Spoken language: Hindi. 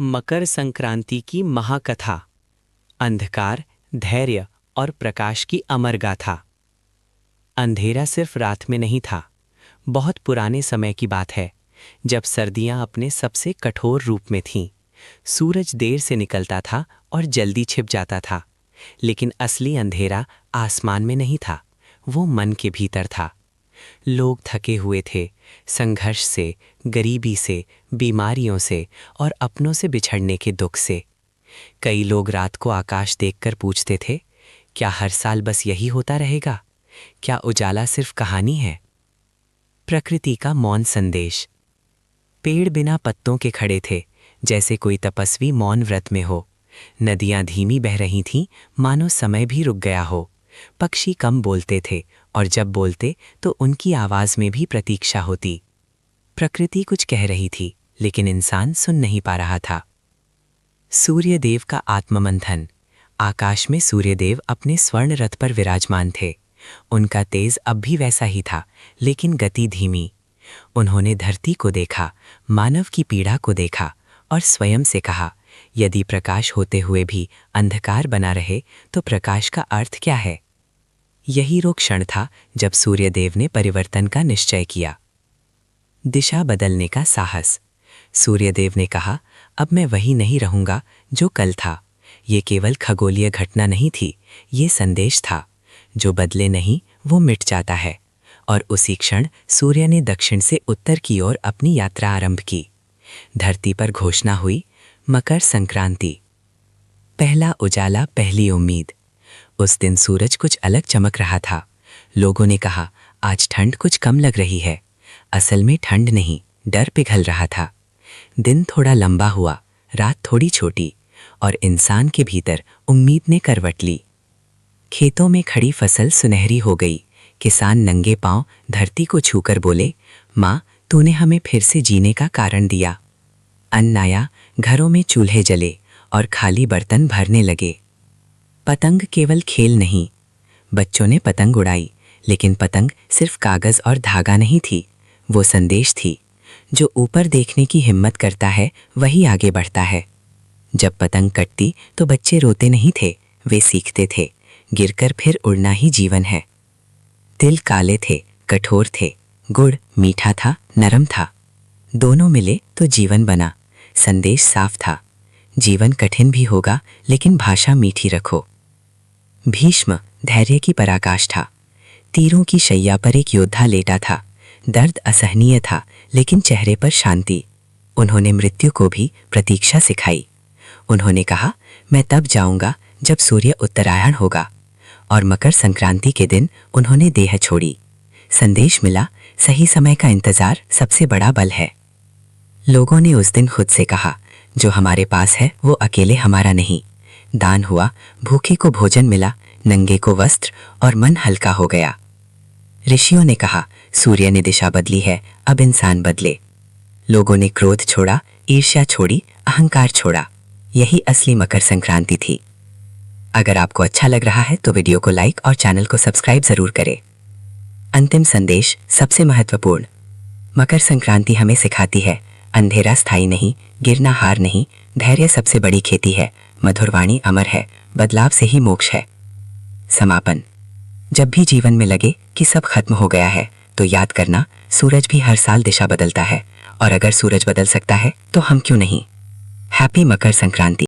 मकर संक्रांति की महाकथा। अंधकार, धैर्य और प्रकाश की अमर गाथा। अंधेरा सिर्फ रात में नहीं था। बहुत पुराने समय की बात है, जब सर्दियां अपने सबसे कठोर रूप में थीं। सूरज देर से निकलता था और जल्दी छिप जाता था। लेकिन असली अंधेरा आसमान में नहीं था, वो मन के भीतर था। लोग थके हुए थे, संघर्ष से, गरीबी से, बीमारियों से और अपनों से बिछड़ने के दुख से। कई लोग रात को आकाश देखकर पूछते थे, क्या हर साल बस यही होता रहेगा? क्या उजाला सिर्फ कहानी है? प्रकृति का मौन संदेश। पेड़ बिना पत्तों के खड़े थे, जैसे कोई तपस्वी मौन व्रत में हो। नदियां धीमी बह रही थीं, मानो समय भी रुक गया हो। पक्षी कम बोलते थे, और जब बोलते तो उनकी आवाज में भी प्रतीक्षा होती। प्रकृति कुछ कह रही थी, लेकिन इंसान सुन नहीं पा रहा था। सूर्यदेव का आत्ममंथन। आकाश में सूर्यदेव अपने स्वर्ण रथ पर विराजमान थे। उनका तेज अब भी वैसा ही था, लेकिन गति धीमी। उन्होंने धरती को देखा, मानव की पीड़ा को देखा, और स्वयं से कहा, यदि प्रकाश होते हुए भी अंधकार बना रहे तो प्रकाश का अर्थ क्या है? यही वो क्षण था जब सूर्यदेव ने परिवर्तन का निश्चय किया। दिशा बदलने का साहस। सूर्यदेव ने कहा, अब मैं वही नहीं रहूंगा जो कल था। ये केवल खगोलीय घटना नहीं थी, ये संदेश था। जो बदले नहीं वो मिट जाता है। और उसी क्षण सूर्य ने दक्षिण से उत्तर की ओर अपनी यात्रा आरंभ की। धरती पर घोषणा हुई, मकर संक्रांति। पहला उजाला, पहली उम्मीद। उस दिन सूरज कुछ अलग चमक रहा था। लोगों ने कहा, आज ठंड कुछ कम लग रही है। असल में ठंड नहीं, डर पिघल रहा था। दिन थोड़ा लंबा हुआ, रात थोड़ी छोटी, और इंसान के भीतर उम्मीद ने करवट ली। खेतों में खड़ी फसल सुनहरी हो गई। किसान नंगे पांव धरती को छूकर बोले, माँ, तूने हमें फिर से जीने का कारण दिया। अन्न आया, घरों में चूल्हे जले और खाली बर्तन भरने लगे। पतंग केवल खेल नहीं। बच्चों ने पतंग उड़ाई, लेकिन पतंग सिर्फ कागज और धागा नहीं थी, वो संदेश थी। जो ऊपर देखने की हिम्मत करता है वही आगे बढ़ता है। जब पतंग कटती तो बच्चे रोते नहीं थे, वे सीखते थे, गिरकर फिर उड़ना ही जीवन है। तिल काले थे, कठोर थे, गुड़ मीठा था, नरम था। दोनों मिले तो जीवन बना। संदेश साफ था, जीवन कठिन भी होगा, लेकिन भाषा मीठी रखो। भीष्म धैर्य की पराकाष्ठा। तीरों की शैया पर एक योद्धा लेटा था। दर्द असहनीय था, लेकिन चेहरे पर शांति। उन्होंने मृत्यु को भी प्रतीक्षा सिखाई। उन्होंने कहा, मैं तब जाऊंगा जब सूर्य उत्तरायण होगा। और मकर संक्रांति के दिन उन्होंने देह छोड़ी। संदेश मिला, सही समय का इंतजार सबसे बड़ा बल है। लोगों ने उस दिन खुद से कहा, जो हमारे पास है वो अकेले हमारा नहीं। दान हुआ, भूखे को भोजन मिला, नंगे को वस्त्र, और मन हल्का हो गया। ऋषियों ने कहा, सूर्य ने दिशा बदली है, अब इंसान बदले। लोगों ने क्रोध छोड़ा, ईर्ष्या छोड़ी, अहंकार छोड़ा। यही असली मकर संक्रांति थी। अगर आपको अच्छा लग रहा है तो वीडियो को लाइक और चैनल को सब्सक्राइब जरूर करें। अंतिम संदेश सबसे महत्वपूर्ण। मकर संक्रांति हमें सिखाती है, अंधेरा स्थायी नहीं, गिरना हार नहीं, धैर्य सबसे बड़ी खेती है, मधुरवाणी अमर है, बदलाव से ही मोक्ष है। समापन। जब भी जीवन में लगे कि सब खत्म हो गया है, तो याद करना, सूरज भी हर साल दिशा बदलता है, और अगर सूरज बदल सकता है तो हम क्यों नहीं। हैप्पी मकर संक्रांति।